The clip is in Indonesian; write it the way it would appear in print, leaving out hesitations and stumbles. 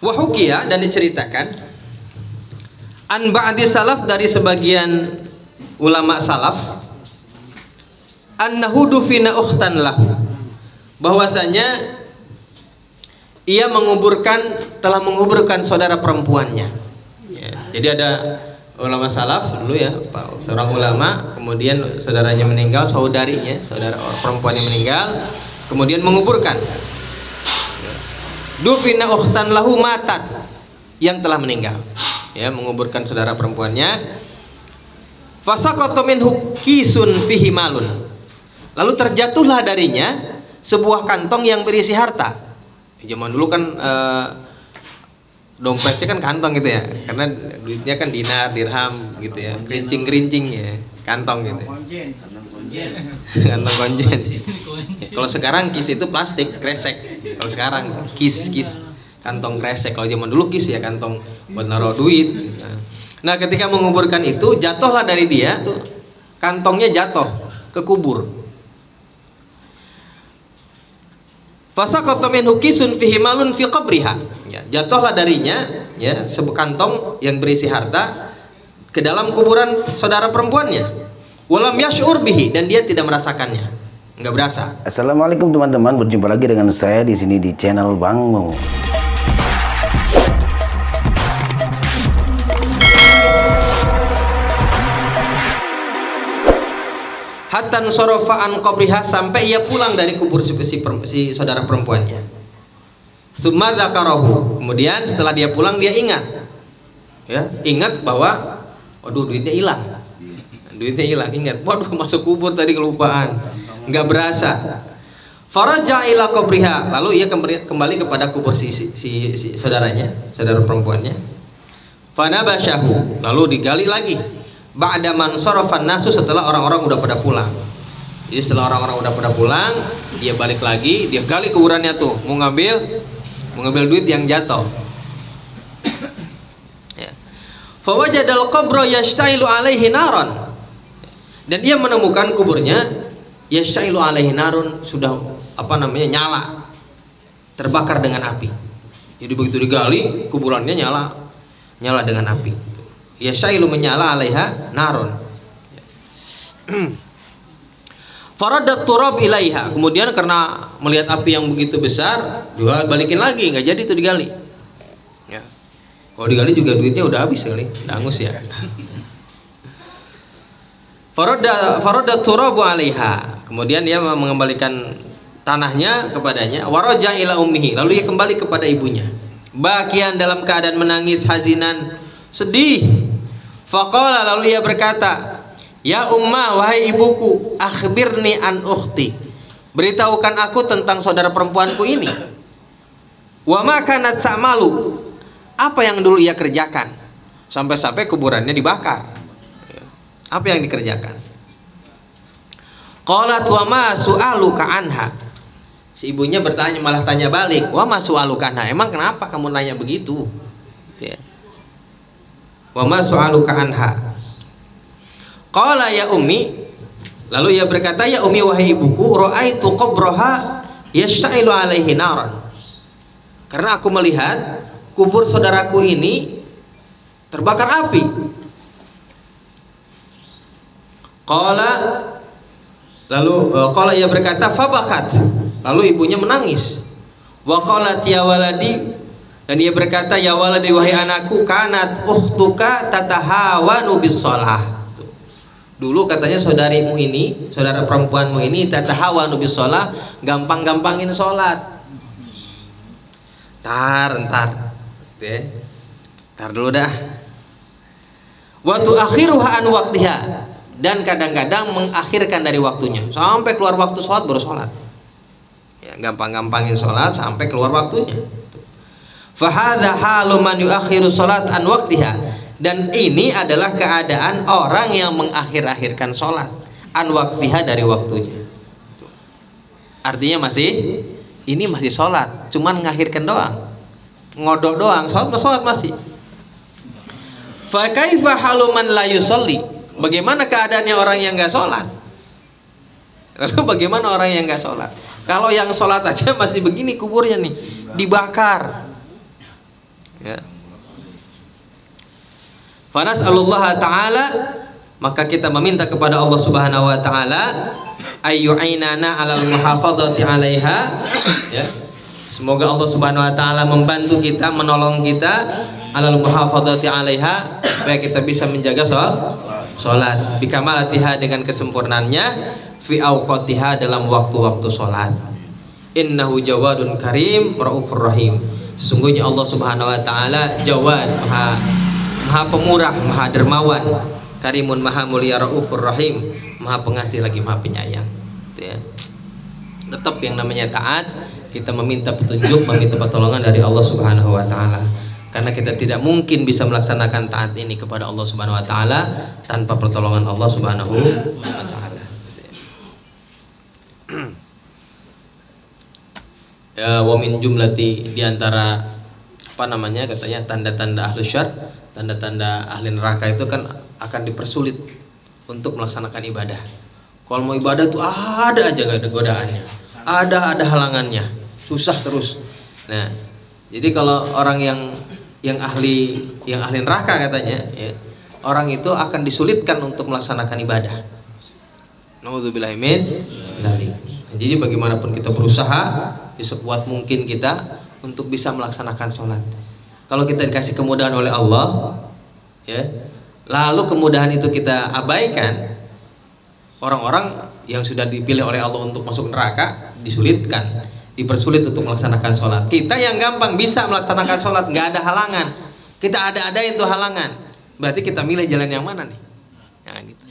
Wahukia, dan diceritakan an ba'di salaf, dari sebagian ulama salaf, annahu dufina ukhtan lahu, bahwasanya ia telah menguburkan saudara perempuannya. Ya, jadi ada ulama salaf dulu ya, seorang ulama, kemudian saudaranya meninggal, saudara perempuannya meninggal, kemudian menguburkan. Dufina ukhtan lahu matat, yang telah meninggal, ya, menguburkan saudara perempuannya. Fasaqata minhu kisun fihi malun, lalu terjatuhlah darinya sebuah kantong yang berisi harta. Zaman dulu kan dompetnya kan kantong gitu ya, karena duitnya kan dinar, dirham gitu ya, gerincing ya, kantong gitu. Kantong konjen. Kalau sekarang kis itu plastik, kresek. Kalau sekarang kis kantong kresek. Kalau zaman dulu kis ya kantong buat naruh duit. Nah, ketika menguburkan itu, jatuhlah dari dia tuh, kantongnya jatuh ke kubur. Fasaqata minhu kisun fihi malun fi qabriha. Ya, jatuhlah darinya ya sebuah kantong yang berisi harta ke dalam kuburan saudara perempuannya. Walam yash'ur bihi, dan dia tidak merasakannya, enggak berasa. Assalamualaikum teman-teman, berjumpa lagi dengan saya di sini di channel Bang Mo. Hatan sorofaan qabriha, sampai ia pulang dari kubur si saudara perempuannya. Summa dzakarahu, kemudian setelah dia pulang dia ingat, ya, ingat bahwa waduh duitnya hilang, ingat, waduh masuk kubur tadi kelupaan, nggak berasa. Faraja ila qabriha, lalu ia kembali kepada kubur si saudaranya, saudara perempuannya. Fanabashahu, lalu digali lagi. Ba'da man sarafan nasu, setelah orang-orang udah pada pulang. Jadi setelah orang-orang udah pada pulang, dia balik lagi, dia gali kuburannya tuh, mau ngambil duit yang jatuh. Ya. Fawajadal qabra yashtailu alaihi naron, dan dia menemukan kuburnya yashtailu alaihi narun, sudah nyala, terbakar dengan api. Jadi begitu digali, kuburannya nyala dengan api. Yashailu, menyala, alaiha naron. Faradat turab ilaiha, kemudian karena melihat api yang begitu besar, juga balikin lagi, nggak jadi itu digali. Ya. Kalau digali juga duitnya udah habis kali, udah angus ya. Faradat turabu alaiha, kemudian dia mengembalikan tanahnya kepadanya. Waraja ila ummihi, lalu ia kembali kepada ibunya. Bakian, dalam keadaan menangis, hazinan, sedih. Faqala, lalu ia berkata, ya umma, wahai ibuku, akhbirni an ukhti, beritahukan aku tentang saudara perempuanku ini. Wa ma kanat ta'malu, apa yang dulu ia kerjakan sampai kuburannya dibakar. Apa yang dikerjakan? Qalat wa ma su'aluka anha, si ibunya bertanya, malah tanya balik, wa ma su'aluka anha, emang kenapa kamu nanya begitu? Ya. Wa ma su'aluka anha. Qala ya ummi, lalu ia berkata, ya ummi, wahai ibuku, ra'aitu qabraha yashtailu alaihi naran, karena aku melihat kubur saudaraku ini terbakar api. Qala ia berkata, fabakat, lalu ibunya menangis. Wa qalat ya waladi, dan ia berkata, ya waladi, wahai anakku, kanat ukhtuka tatahawanu bis shalah. Dulu katanya saudarimu ini, saudara perempuanmu ini, tatahawanu bis shalah, gampang-gampangin sholat. Ntar dulu dah. Wa tuakhiruha an waqtiha, dan kadang-kadang mengakhirkan dari waktunya, sampai keluar waktu sholat baru sholat. Ya, gampang-gampangin sholat sampai keluar waktunya. Fahadha halu man yuakhiru sholat an waqtiha, dan ini adalah keadaan orang yang mengakhir-akhirkan sholat an waqtiha, dari waktunya. Artinya ini masih sholat, cuman mengakhirkan doang, ngodok doang, sholat masih. Fa kaifa halu man la yusolli, bagaimana keadaannya orang yang nggak sholat? Lalu bagaimana orang yang nggak sholat? Kalau yang sholat aja masih begini kuburnya nih, dibakar. Ya. Fanas'alullah ta'ala, maka kita meminta kepada Allah Subhanahu wa taala ayyu'inana 'alal muhafadzati 'alaiha, ya. Semoga Allah Subhanahu wa taala membantu kita, menolong kita 'alal muhafadzati 'alaiha, supaya kita bisa menjaga salat bikamalatiha, dengan kesempurnaannya, fi awqatiha, dalam waktu-waktu salat. Innahu jawadun karim raufur rahim. Sesungguhnya Allah Subhanahu wa taala jawad, maha pemurah, maha dermawan, karimun, maha mulia, raufur rahim, maha pengasih lagi maha penyayang. Gitu ya. Tetap yang namanya taat, kita meminta petunjuk, meminta pertolongan dari Allah Subhanahu wa taala. Karena kita tidak mungkin bisa melaksanakan taat ini kepada Allah Subhanahu wa taala tanpa pertolongan Allah Subhanahu wa taala. Ya, wa min jumlati, diantara apa namanya, katanya tanda-tanda ahli syar, tanda-tanda ahli neraka itu kan akan dipersulit untuk melaksanakan ibadah. Kalau mau ibadah tuh ada aja godaannya, ada halangannya, susah terus. Nah, jadi kalau orang yang ahli neraka katanya, ya, orang itu akan disulitkan untuk melaksanakan ibadah. Nauzubillahi min dzalik. Jadi bagaimanapun kita berusaha sekuat mungkin kita untuk bisa melaksanakan sholat. Kalau kita dikasih kemudahan oleh Allah, ya, lalu kemudahan itu kita abaikan, orang-orang yang sudah dipilih oleh Allah untuk masuk neraka disulitkan, dipersulit untuk melaksanakan sholat. Kita yang gampang bisa melaksanakan sholat, nggak ada halangan, kita ada itu halangan. Berarti kita milih jalan yang mana nih? Nah, gitu.